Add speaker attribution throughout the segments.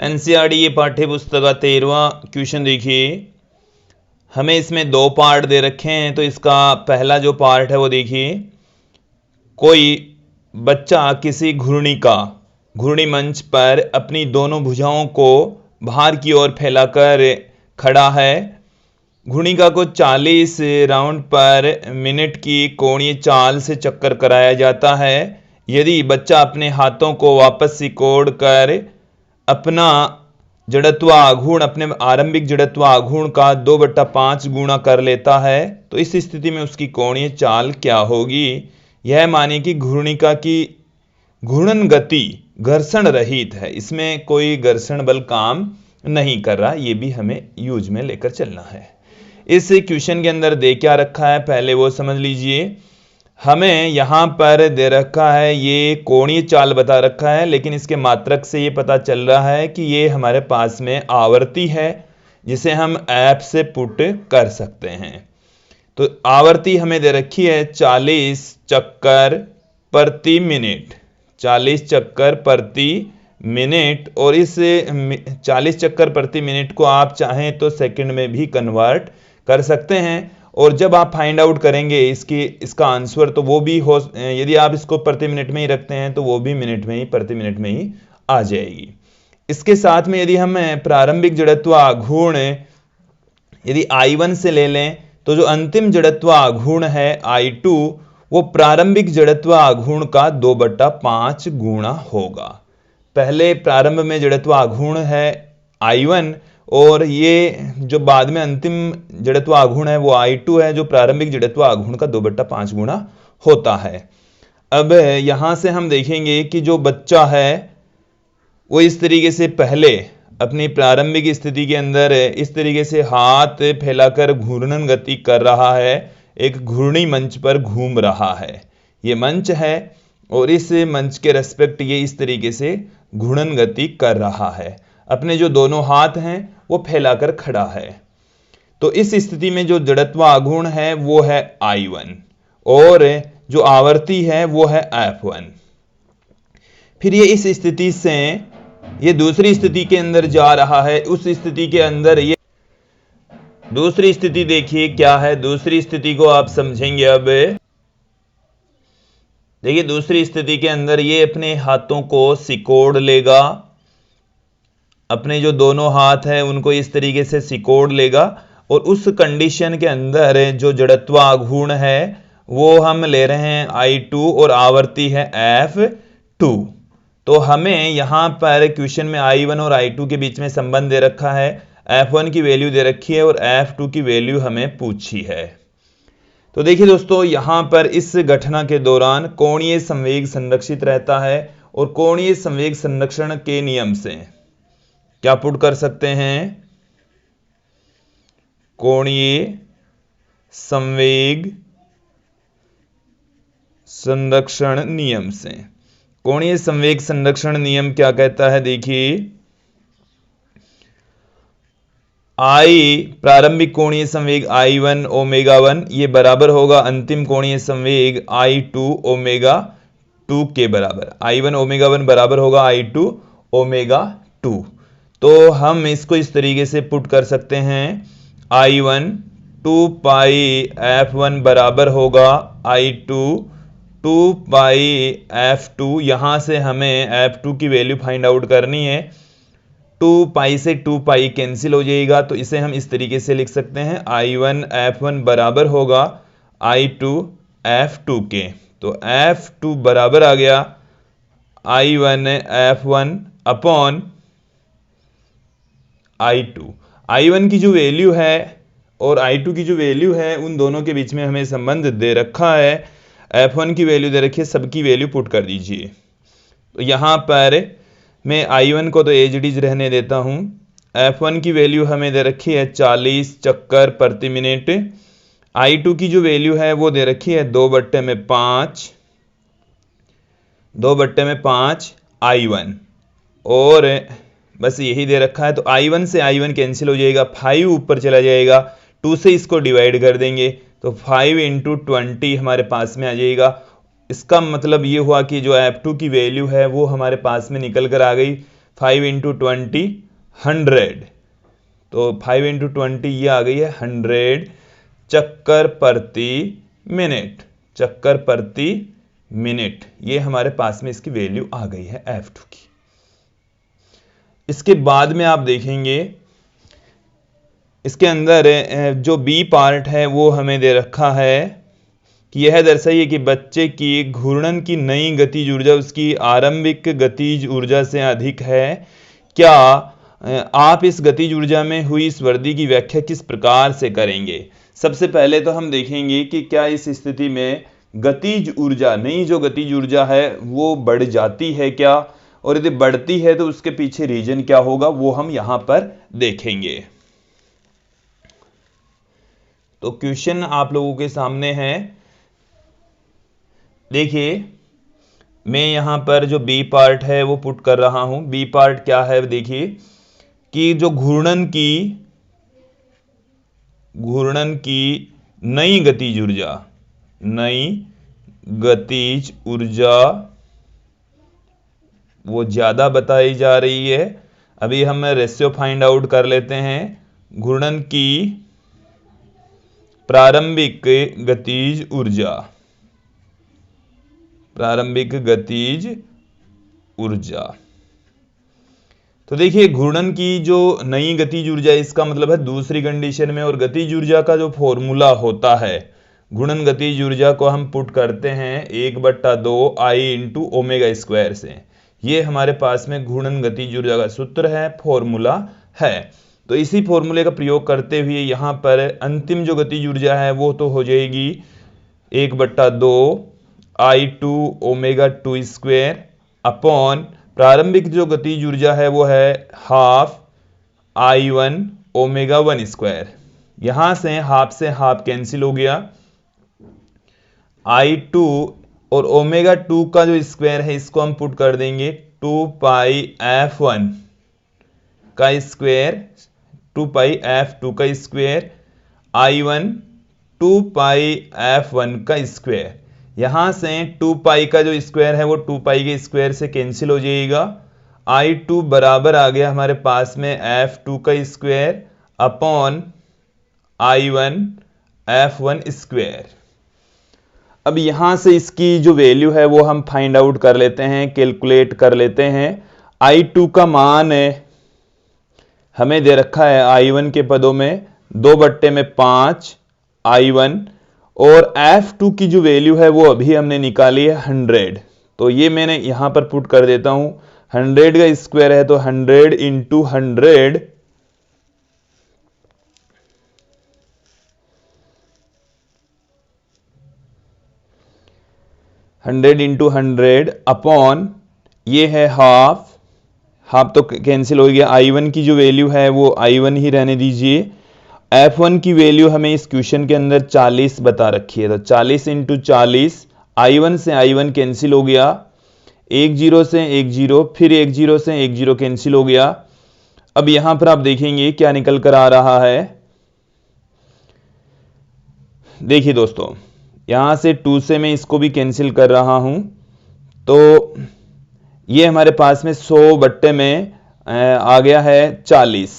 Speaker 1: NCERT ये पाठ्य पुस्तक का 13वां क्वेश्चन देखिए। हमें इसमें दो पार्ट दे रखे हैं, तो इसका पहला जो पार्ट है वो देखिए। कोई बच्चा किसी घूर्णी मंच पर अपनी दोनों भुजाओं को बाहर की ओर फैलाकर खड़ा है। घूर्णिका को 40 राउंड पर मिनट की कोणीय चाल से चक्कर कराया जाता है। यदि बच्चा अपने हाथों को वापस सिकोड़ कर अपना जड़त्व आघूर्ण अपने आरंभिक जड़त्व आघूर्ण का 2/5 गुणा कर लेता है, तो इस स्थिति में उसकी कोणीय चाल क्या होगी। यह मानिए कि घूर्णिका की घूर्णन गति घर्षण रहित है, इसमें कोई घर्षण बल काम नहीं कर रहा। ये भी हमें यूज में लेकर चलना है। इस क्वेश्चन के अंदर दे क्या रखा है पहले वो समझ लीजिए। हमें यहां पर दे रखा है, ये कोणीय चाल बता रखा है, लेकिन इसके मात्रक से ये पता चल रहा है कि ये हमारे पास में आवर्ती है, जिसे हम ऐप से पुट कर सकते हैं। तो आवर्ती हमें दे रखी है 40 चक्कर प्रति मिनट, 40 चक्कर प्रति मिनट, और इस 40 चक्कर प्रति मिनट को आप चाहें तो सेकंड में भी कन्वर्ट कर सकते हैं। और जब आप फाइंड आउट करेंगे इसका आंसर, तो वो भी हो, यदि आप इसको प्रति मिनट में ही रखते हैं तो वो भी मिनट में ही, प्रति मिनट में ही आ जाएगी। इसके साथ में यदि हम प्रारंभिक जड़त्व आघूर्ण यदि I1 से ले लें, तो जो अंतिम जड़त्व आघूर्ण है I2, वो प्रारंभिक जड़त्व आघूर्ण का 2/5 गुणा होगा। पहले प्रारंभ में जड़त्व आघूर्ण है I1, और ये जो बाद में अंतिम जड़त्व आघूर्ण है वो I2 है, जो प्रारंभिक जड़त्व आघूर्ण का 2/5 गुणा होता है। अब यहां से हम देखेंगे कि जो बच्चा है वो इस तरीके से पहले अपनी प्रारंभिक स्थिति के अंदर इस तरीके से हाथ फैलाकर घूर्णन गति कर रहा है, एक घूर्णी मंच पर घूम रहा है। ये मंच है और इस मंच के रेस्पेक्ट ये इस तरीके से घूर्णन गति कर रहा है। अपने जो दोनों हाथ हैं वो फैलाकर खड़ा है। तो इस स्थिति में जो जड़त्व आघूर्ण है वो है I1, और जो आवर्ती है वो है F1। फिर ये इस स्थिति से ये दूसरी स्थिति के अंदर जा रहा है। उस स्थिति के अंदर ये दूसरी स्थिति देखिए क्या है। दूसरी स्थिति को आप समझेंगे। अब देखिए दूसरी स्थिति के अंदर ये अपने हाथों को सिकोड़ लेगा, अपने जो दोनों हाथ हैं उनको इस तरीके से सिकोड़ लेगा, और उस कंडीशन के अंदर जो जड़त्व आघूर्ण है वो हम ले रहे हैं I2 और आवर्ती है F2। तो हमें यहां पर क्वेश्चन में I1 और I2 के बीच में संबंध दे रखा है, F1 की वैल्यू दे रखी है और F2 की वैल्यू हमें पूछी है। तो देखिए दोस्तों, यहां पर इस घटना के दौरान कोणीय संवेग संरक्षित रहता है, और कोणीय संवेग संरक्षण के नियम से क्या पुट कर सकते हैं, कोणीय संवेग संरक्षण नियम से। कोणीय संवेग संरक्षण नियम क्या कहता है, देखिए प्रारंभिक कोणीय संवेग I1 ओमेगा 1 ये बराबर होगा अंतिम कोणीय संवेग I2 ओमेगा 2 के बराबर। I1 ओमेगा 1 बराबर होगा I2 ओमेगा 2। तो हम इसको इस तरीके से पुट कर सकते हैं, I1 2 पाई F1 बराबर होगा I2 2 पाई F2। यहां से हमें F2 की वैल्यू फाइंड आउट करनी है। 2 पाई से 2 पाई कैंसिल हो जाएगा, तो इसे हम इस तरीके से लिख सकते हैं, I1 F1 बराबर होगा I2 F2 के। तो F2 बराबर आ गया I1 F1 upon I2। I1 की जो वैल्यू है और I2 की जो वैल्यू है उन दोनों के बीच में हमें संबंध दे रखा है। F1 की वैल्यू दे रखी है, सबकी वैल्यू पुट कर दीजिए। तो यहां पर मैं I1 को तो एज इट इज रहने देता हूं। F1 की वैल्यू हमें दे रखी है 40 चक्कर प्रति मिनट। I2 की जो वैल्यू है वो दे रखी है 2/5 I1, और बस यही दे रखा है। तो I1 से I1 कैंसिल हो जाएगा, 5 ऊपर चला जाएगा, 2 से इसको डिवाइड कर देंगे तो 5 × 20 हमारे पास में आ जाएगा। इसका मतलब ये हुआ कि जो F2 की वैल्यू है वो हमारे पास में निकल कर आ गई 5 इंटू 20 100, तो 5 इंटू 20 ये आ गई है 100 चक्कर प्रति मिनट, चक्कर प्रति मिनट। ये हमारे पास में इसकी वैल्यू आ गई है F2 की। इसके बाद में आप देखेंगे इसके अंदर जो बी पार्ट है वो हमें दे रखा है कि यह दर्शाइए कि बच्चे की घूर्णन की नई गतिज ऊर्जा उसकी आरंभिक गतिज ऊर्जा से अधिक है। क्या आप इस गतिज ऊर्जा में हुई इस वृद्धि की व्याख्या किस प्रकार से करेंगे? सबसे पहले तो हम देखेंगे कि क्या इस स्थिति में गतिज ऊर्जा, नई जो गतिज ऊर्जा है वो बढ़ जाती है क्या, और यदि बढ़ती है तो उसके पीछे रीजन क्या होगा वो हम यहां पर देखेंगे। तो क्वेश्चन आप लोगों के सामने है, देखिए मैं यहां पर जो बी पार्ट है वो पुट कर रहा हूं। बी पार्ट क्या है देखिए कि जो घूर्णन की नई गतिज ऊर्जा वो ज्यादा बताई जा रही है। अभी हम रेशियो फाइंड आउट कर लेते हैं। घूर्णन की प्रारंभिक गतिज ऊर्जा, तो देखिए घूर्णन की जो नई गतिज ऊर्जा, इसका मतलब है दूसरी कंडीशन में, और गतिज ऊर्जा का जो फॉर्मूला होता है घूर्णन गतिज ऊर्जा को हम पुट करते हैं 1/2 आई इंटू ओमेगा स्क्वायर से। ये हमारे पास में घूर्णन गतिज ऊर्जा का सूत्र है, फॉर्मूला है। तो इसी फॉर्मूले का प्रयोग करते हुए यहां पर अंतिम जो गतिज ऊर्जा है वो तो हो जाएगी 1/2 I2 ओमेगा 2 स्क्वायर अपॉन प्रारंभिक जो गतिज ऊर्जा है वो है हाफ I1 ओमेगा 1 स्क्वायर। यहां से हाफ कैंसिल हो गया, I2 और ओमेगा 2 का जो स्क्वायर है इसको हम पुट कर देंगे 2 पाई F1 का स्क्वायर, 2 पाई F2 का स्क्वायर, I1 2 पाई F1 का स्क्वायर। यहां से 2 पाई का जो स्क्वायर है वो 2 पाई के स्क्वायर से कैंसिल हो जाएगा। I2 बराबर आ गया हमारे पास में F2 का square upon I1 F1 square. अब यहां से इसकी जो वैल्यू है वो हम फाइंड आउट कर लेते हैं, कैलकुलेट कर लेते हैं। I2 का मान हमें दे रखा है I1 के पदों में 2/5 I1, और F2 की जो वैल्यू है वो अभी हमने निकाली है 100। तो ये मैंने यहां पर पुट कर देता हूं, 100 का स्क्वायर है तो 100 इंटू 100 100 इंटू 100 अपॉन ये है हाफ तो कैंसिल हो गया। I1 की जो वैल्यू है वो I1 ही रहने दीजिए। F1 की वैल्यू हमें इस क्वेश्चन के अंदर 40 बता रखी है, तो 40 इंटू 40, I1 से I1 कैंसिल हो गया, 1 0 से 1 0, फिर 1 0 से 1 0 कैंसिल हो गया। अब यहां पर आप देखेंगे क्या निकल कर आ रहा है। देखिए दोस्तों, यहां से 2 से मैं इसको भी कैंसिल कर रहा हूं, तो ये हमारे पास में 100 बट्टे में आ गया है 40,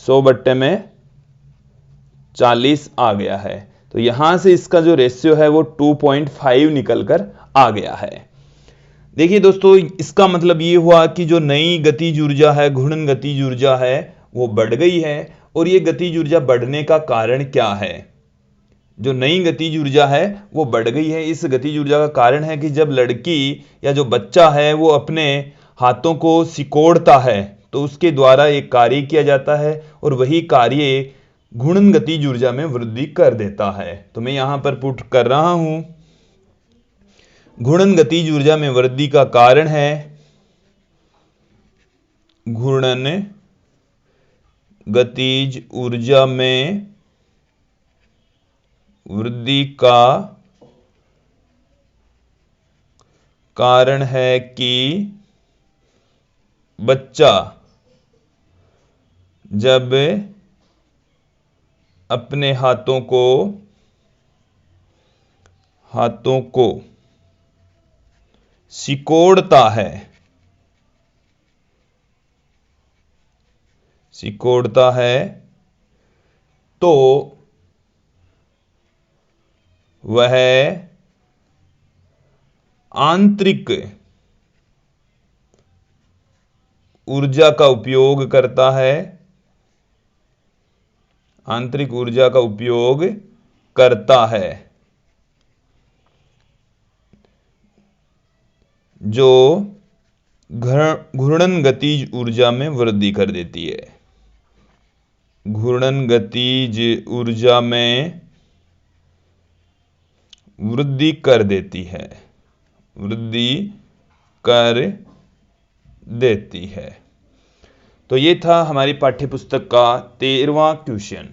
Speaker 1: 100 बट्टे में 40 आ गया है। तो यहां से इसका जो रेशियो है वो 2.5 निकल कर आ गया है। देखिए दोस्तों, इसका मतलब ये हुआ कि जो नई गतिज ऊर्जा है, घूर्णन गतिज ऊर्जा है, वो बढ़ गई है। और ये गतिज ऊर्जा बढ़ने का कारण क्या है? जो नई गतिज ऊर्जा है वो बढ़ गई है। इस गतिज ऊर्जा का कारण है कि जब लड़की या जो बच्चा है वो अपने हाथों को सिकोड़ता है तो उसके द्वारा एक कार्य किया जाता है, और वही कार्य घूर्णन गतिज ऊर्जा में वृद्धि कर देता है। तो मैं यहां पर पुट कर रहा हूं, घूर्णन गतिज ऊर्जा में वृद्धि का कारण है घूर्णन गतिज ऊर्जा में वृद्धि का कारण है कि बच्चा जब अपने हाथों को सिकोड़ता है सिकोड़ता है तो वह आंतरिक ऊर्जा का उपयोग करता है, आंतरिक ऊर्जा का उपयोग करता है, जो घूर्णन गतिज ऊर्जा में वृद्धि कर देती है। घूर्णन गतिज ऊर्जा में वृद्धि कर देती है, वृद्धि कर देती है। तो ये था हमारी पाठ्य पुस्तक का 13वां क्वेश्चन।